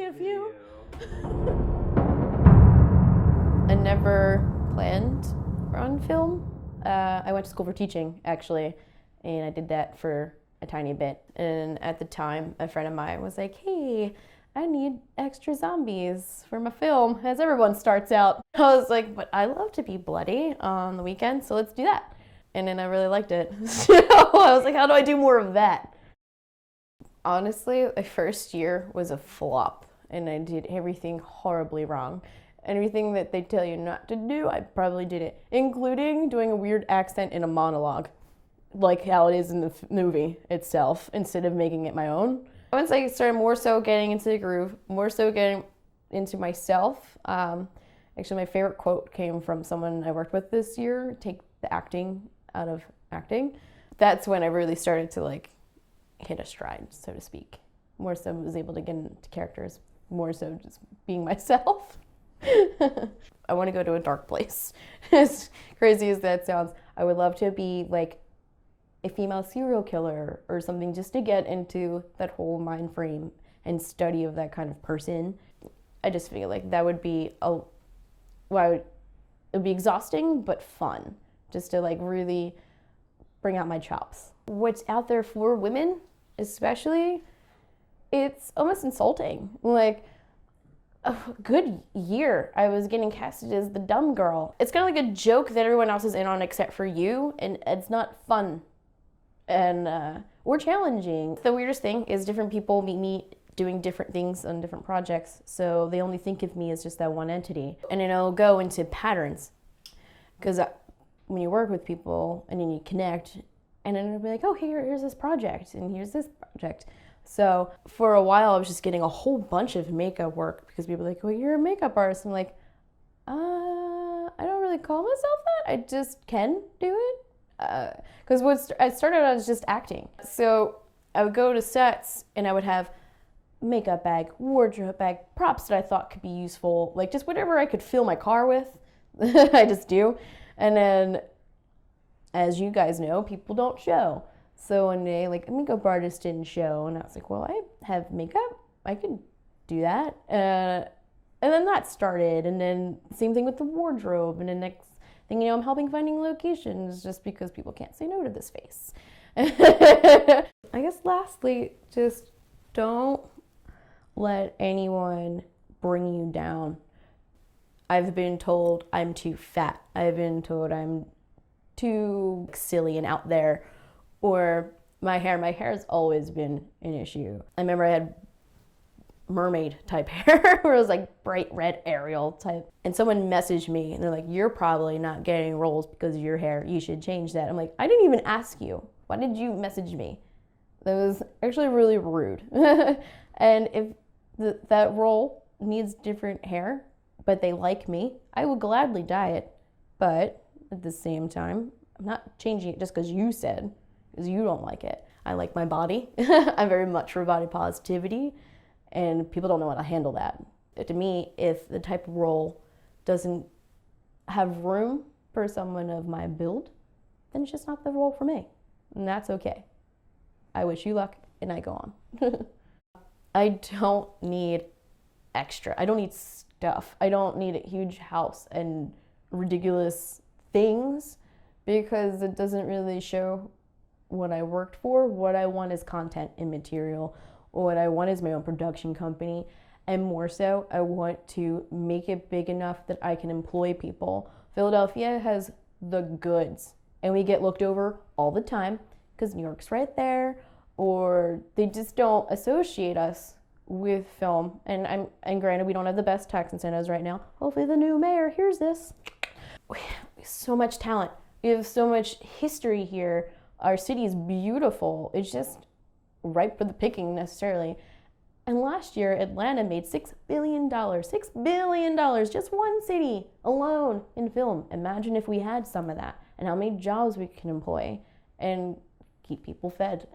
see a few. I never planned on film. I went to school for teaching, actually, and I did that for a tiny bit. And at the time, a friend of mine was like, hey, I need extra zombies for my film, as everyone starts out. I was like, but I love to be bloody on the weekend, so let's do that. And then I really liked it. So I was like, how do I do more of that? Honestly, the first year was a flop, and I did everything horribly wrong. Everything that they tell you not to do, I probably did it, including doing a weird accent in a monologue, like how it is in the movie itself, instead of making it my own. Once I started more so getting into the groove, more so getting into myself, actually my favorite quote came from someone I worked with this year, take the acting out of acting. That's when I really started to like hit a stride, so to speak. More so was able to get into characters, more so just being myself. I want to go to a dark place. As crazy as that sounds, I would love to be like a female serial killer or something, just to get into that whole mind frame and study of that kind of person. I just feel like that would be it would be exhausting but fun, just to like really bring out my chops. What's out there for women, especially, it's almost insulting. Like, a good year, I was getting casted as the dumb girl. It's kind of like a joke that everyone else is in on except for you, and it's not fun and or challenging. The weirdest thing is different people meet me doing different things on different projects, so they only think of me as just that one entity. And then I'll go into patterns, because when you work with people and then you connect, and then it'll be like, oh, here's this project, and here's this project. So for a while, I was just getting a whole bunch of makeup work because people were like, well, you're a makeup artist. I'm like, I don't really call myself that. I just can do it. Because I started out as just acting. So I would go to sets and I would have makeup bag, wardrobe bag, props that I thought could be useful, like just whatever I could fill my car with, I just do. And then, as you guys know, people don't show. So one day, like, a makeup artist didn't show, and I was like, well, I have makeup. I could do that. And then that started, and then same thing with the wardrobe, and the next thing you know, I'm helping finding locations just because people can't say no to this face. I guess lastly, just don't let anyone bring you down. I've been told I'm too fat. I've been told I'm too silly and out there. Or my hair's always been an issue. I remember I had mermaid type hair where it was like bright red Ariel type. And someone messaged me and they're like, you're probably not getting roles because of your hair. You should change that. I'm like, I didn't even ask you. Why did you message me? That was actually really rude. And if that role needs different hair, but they like me, I will gladly dye it. But at the same time, I'm not changing it just because you said, because you don't like it. I like my body. I'm very much for body positivity, and people don't know how to handle that. To me, if the type of role doesn't have room for someone of my build, then it's just not the role for me, and that's okay. I wish you luck, and I go on. I don't need extra. I don't need stuff. I don't need a huge house and ridiculous things, because it doesn't really show what I worked for. What I want is content and material. What I want is my own production company. And more so, I want to make it big enough that I can employ people. Philadelphia has the goods, and we get looked over all the time because New York's right there, or they just don't associate us with film. And granted, we don't have the best tax incentives right now. Hopefully the new mayor hears this. We have so much talent. We have so much history here. Our city is beautiful. It's just ripe for the picking necessarily. And last year, Atlanta made $6 billion. $6 billion, just one city alone in film. Imagine if we had some of that and how many jobs we can employ and keep people fed.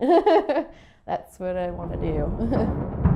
That's what I want to do.